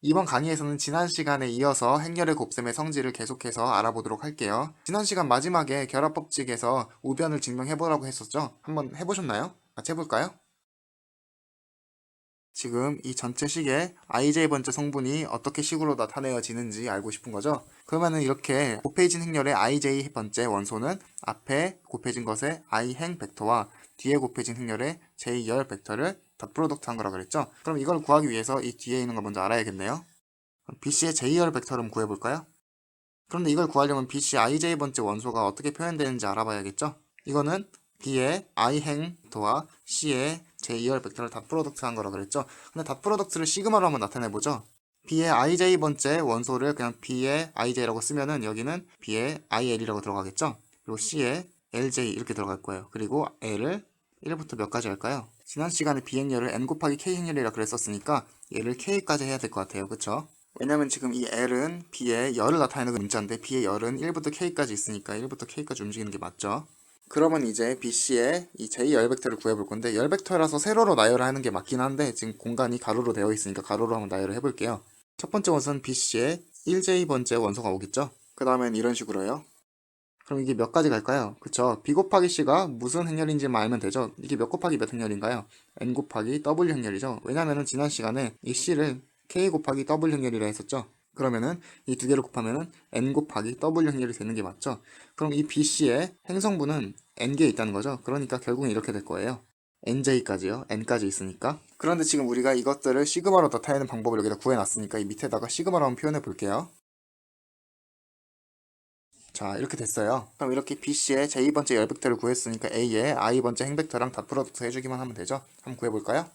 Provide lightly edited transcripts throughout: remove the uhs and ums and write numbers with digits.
이번 강의에서는 지난 시간에 이어서 행렬의 곱셈의 성질을 계속해서 알아보도록 할게요. 지난 시간 마지막에 결합법칙에서 우변을 증명해보라고 했었죠? 한번 해보셨나요? 같이 해볼까요? 지금 이 전체 식의 ij번째 성분이 어떻게 식으로 나타내어지는지 알고 싶은 거죠? 그러면은 이렇게 곱해진 행렬의 ij번째 원소는 앞에 곱해진 것의 i행 벡터와 뒤에 곱해진 행렬의 j열 벡터를 덧프로덕트 한 거라 그랬죠? 그럼 이걸 구하기 위해서 이 뒤에 있는 거 먼저 알아야겠네요. BC의 j열 벡터를 한번 구해볼까요? 그런데 이걸 구하려면 BC ij번째 원소가 어떻게 표현되는지 알아봐야겠죠? 이거는 B의 i행 벡터와 C의 j2열 벡터를 닷 프로덕트 한 거라 그랬죠? 근데 닷 프로덕트를 시그마로 한번 나타내보죠. B의 ij번째 원소를 그냥 B의 ij라고 쓰면은 여기는 B의 il이라고 들어가겠죠? 그리고 C의 lj 이렇게 들어갈 거예요. 그리고 L을 1부터 몇 가지 할까요? 지난 시간에 B행렬을 n 곱하기 K행렬이라 그랬었으니까 얘를 K까지 해야 될 것 같아요. 그쵸? 왜냐면 지금 이 L은 B의 열을 나타내는 문자인데 B의 열은 1부터 K까지 있으니까 1부터 K까지 움직이는 게 맞죠. 그러면 이제 BC의 이 J열 벡터를 구해볼 건데 열 벡터라서 세로로 나열을 하는 게 맞긴 한데 지금 공간이 가로로 되어 있으니까 가로로 한번 나열을 해볼게요. 첫 번째 원소는 BC의 1J번째 원소가 오겠죠. 그 다음엔 이런 식으로요. 그럼 이게 몇 가지 갈까요? 그쵸. B 곱하기 C가 무슨 행렬인지만 알면 되죠. 이게 몇 곱하기 몇 행렬인가요? N 곱하기 W 행렬이죠. 왜냐면은 지난 시간에 이 C를 K 곱하기 W 행렬이라 했었죠. 그러면은 이 두 개를 곱하면은 N 곱하기 W 행렬이 되는 게 맞죠. 그럼 이 BC의 행성분은 N개 있다는 거죠. 그러니까 결국은 이렇게 될 거예요. NJ까지요. N까지 있으니까. 그런데 지금 우리가 이것들을 시그마로 나타내는 방법을 여기다 구해놨으니까 이 밑에다가 시그마로 한번 표현해 볼게요. 자, 이렇게 됐어요. 그럼 이렇게 BC의 제2번째 열벡터를 구했으니까 A의 i번째 행벡터랑 닷 프로덕트 해주기만 하면 되죠? 한번 구해볼까요?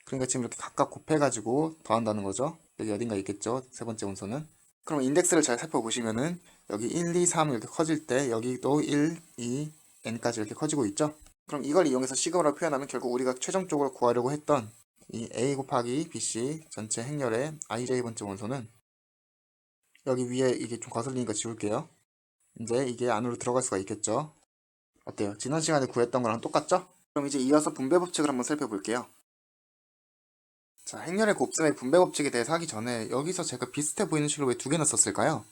그러니까 지금 이렇게 각각 곱해가지고 더한다는 거죠. 여기 어딘가 있겠죠? 세 번째 원소는. 그럼 인덱스를 잘 살펴보시면은 여기 1, 2, 3 이렇게 커질 때 여기도 1, 2, n까지 이렇게 커지고 있죠? 그럼 이걸 이용해서 시그마로 표현하면 결국 우리가 최종적으로 구하려고 했던 이 A 곱하기 BC 전체 행렬의 ij번째 원소는 여기 위에 이게 좀 거슬리니까 지울게요. 이제 이게 안으로 들어갈 수가 있겠죠. 어때요? 지난 시간에 구했던 거랑 똑같죠? 그럼 이제 이어서 분배 법칙을 한번 살펴볼게요. 자, 행렬의 곱셈의 분배 법칙에 대해서 하기 전에 여기서 제가 비슷해 보이는 식으로 왜 두 개나 썼을까요?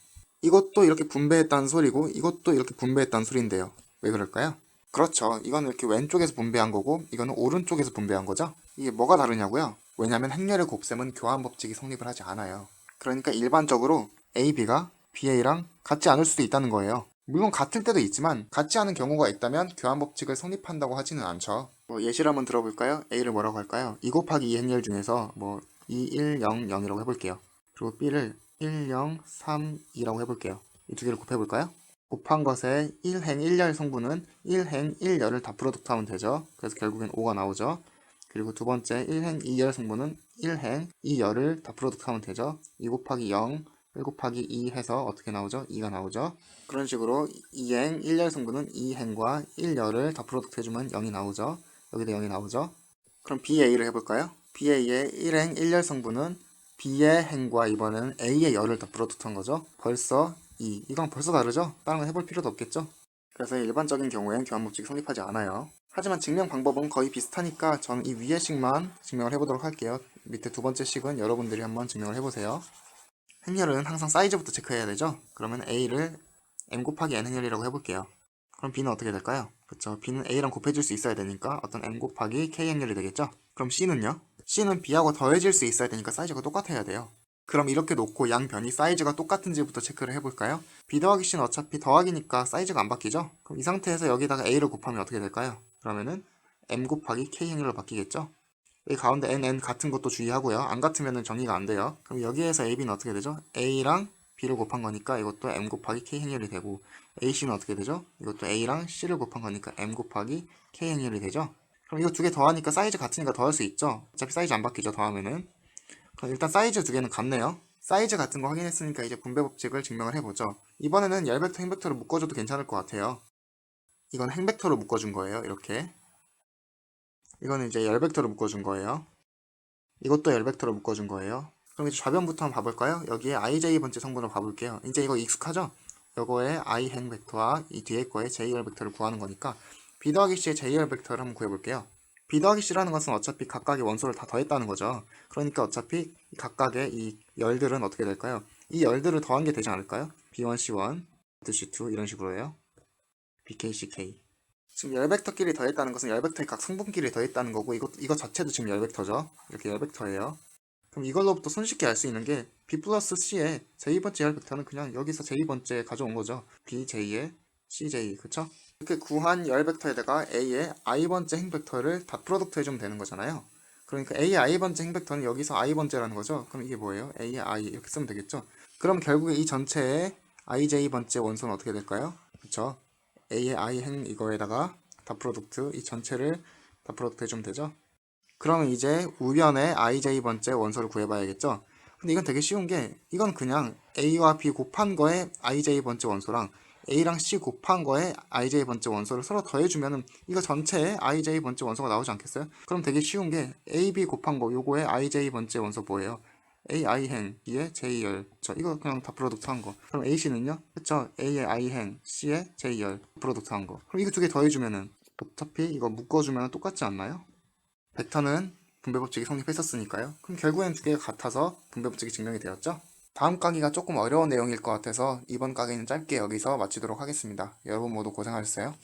이것도 이렇게 분배했다는 소리고 이것도 이렇게 분배했다는 소리인데요. 왜 그럴까요? 그렇죠. 이거는 이렇게 왼쪽에서 분배한 거고 이거는 오른쪽에서 분배한 거죠. 이게 뭐가 다르냐고요? 왜냐면 행렬의 곱셈은 교환 법칙이 성립을 하지 않아요. 그러니까 일반적으로 A, B가 B, A랑 같지 않을 수도 있다는 거예요. 물론 같을 때도 있지만 같지 않은 경우가 있다면 교환 법칙을 성립한다고 하지는 않죠. 뭐 예시를 한번 들어볼까요? A를 뭐라고 할까요? 2 곱하기 2 행렬 중에서 뭐 2, 1, 0, 0이라고 해볼게요. 그리고 B를 1, 0, 3, 2라고 해볼게요. 이 두 개를 곱해볼까요? 곱한 것의 1행 1열 성분은 1행 1열을 다 프로덕트 하면 되죠. 그래서 결국엔 5가 나오죠. 그리고 두 번째 1행 2열 성분은 1행 2열을 다 프로덕트 하면 되죠. 2 곱하기 0, 1 곱하기 2 해서 어떻게 나오죠? 2가 나오죠. 그런 식으로 2행 1열 성분은 2행과 1열을 다 프로덕트 해주면 0이 나오죠. 여기도 0이 나오죠. 그럼 BA를 해볼까요? BA의 1행 1열 성분은 B의 행과 이번에는 A의 열을 다 프로덕트 한 거죠. 벌써 2. 이건 벌써 다르죠? 다른 건 해볼 필요도 없겠죠? 그래서 일반적인 경우엔 교환법칙이 성립하지 않아요. 하지만 증명 방법은 거의 비슷하니까 저는 이 위의 식만 증명을 해보도록 할게요. 밑에 두 번째 식은 여러분들이 한번 증명을 해보세요. 행렬은 항상 사이즈부터 체크해야 되죠? 그러면 A를 M 곱하기 N 행렬이라고 해볼게요. 그럼 B는 어떻게 될까요? 그렇죠. B는 A랑 곱해질 수 있어야 되니까 어떤 M 곱하기 K 행렬이 되겠죠? 그럼 C는요? C는 B하고 더해질 수 있어야 되니까 사이즈가 똑같아야 돼요. 그럼 이렇게 놓고 양변이 사이즈가 똑같은지부터 체크를 해볼까요? B 더하기 C는 어차피 더하기니까 사이즈가 안 바뀌죠? 그럼 이 상태에서 여기다가 A를 곱하면 어떻게 될까요? 그러면은 M 곱하기 K 행렬로 바뀌겠죠? 여기 가운데 n 같은 것도 주의하고요. 안 같으면 정의가 안 돼요. 그럼 여기에서 AB는 어떻게 되죠? A랑 B를 곱한 거니까 이것도 M 곱하기 K 행렬이 되고 AC는 어떻게 되죠? 이것도 A랑 C를 곱한 거니까 M 곱하기 K 행렬이 되죠? 그럼 이거 두 개 더하니까 사이즈 같으니까 더할 수 있죠? 어차피 사이즈 안 바뀌죠, 더하면은. 그럼 일단 사이즈 두 개는 같네요. 사이즈 같은 거 확인했으니까 이제 분배 법칙을 증명을 해보죠. 이번에는 열벡터, 행벡터를 묶어줘도 괜찮을 것 같아요. 이건 행벡터로 묶어준 거예요, 이렇게. 이거는 이제 열벡터로 묶어준 거예요. 이것도 열벡터로 묶어준 거예요. 그럼 이제 좌변부터 한번 봐볼까요? 여기에 ij번째 성분을 봐볼게요. 이제 이거 익숙하죠? 요거의 i행 벡터와 이 뒤에 거의 j열 벡터를 구하는 거니까 B 더하기 C의 j열 벡터를 한번 구해볼게요. B 더하기 C라는 것은 어차피 각각의 원소를 다 더했다는 거죠. 그러니까 어차피 각각의 이 열들은 어떻게 될까요? 이 열들을 더한 게 되지 않을까요? B1, C1, C2 이런 식으로 해요. BK, CK. 지금 열 벡터끼리 더했다는 것은 열 벡터의 각 성분끼리 더했다는 거고 이거 자체도 지금 열 벡터죠. 이렇게 열 벡터예요. 그럼 이걸로부터 손쉽게 알 수 있는 게 B 플러스 C의 제2번째 열 벡터는 그냥 여기서 제2번째 가져온 거죠. BJ의 CJ, 그쵸? 이렇게 구한 열 벡터에다가 A의 i번째 행 벡터를 닷 프로덕트 해주면 되는 거잖아요. 그러니까 A의 i번째 행 벡터는 여기서 i번째라는 거죠. 그럼 이게 뭐예요? A의 i 이렇게 쓰면 되겠죠. 그럼 결국에 이 전체의 ij번째 원소는 어떻게 될까요? 그쵸? A의 i 행 이거에다가 닷 프로덕트 이 전체를 닷 프로덕트 해주면 되죠. 그러면 이제 우변의 ij번째 원소를 구해봐야겠죠. 근데 이건 되게 쉬운 게 이건 그냥 a와 b 곱한 거에 ij번째 원소랑 a랑 c 곱한 거에 ij번째 원소를 서로 더해주면은 이거 전체에 ij번째 원소가 나오지 않겠어요? 그럼 되게 쉬운 게 ab 곱한 거 요거에 ij번째 원소 뭐예요? ai행 b의 j열 이거 그냥 다 프로덕트 한 거. 그럼 ac는요? 그쵸? a의 i행 c의 j열 프로덕트 한 거. 그럼 이거 두 개 더해주면은 어차피 이거 묶어주면 똑같지 않나요? 벡터는 분배법칙이 성립했었으니까요. 그럼 결국엔 두 개가 같아서 분배법칙이 증명이 되었죠. 다음 강의가 조금 어려운 내용일 것 같아서 이번 강의는 짧게 여기서 마치도록 하겠습니다. 여러분 모두 고생하셨어요.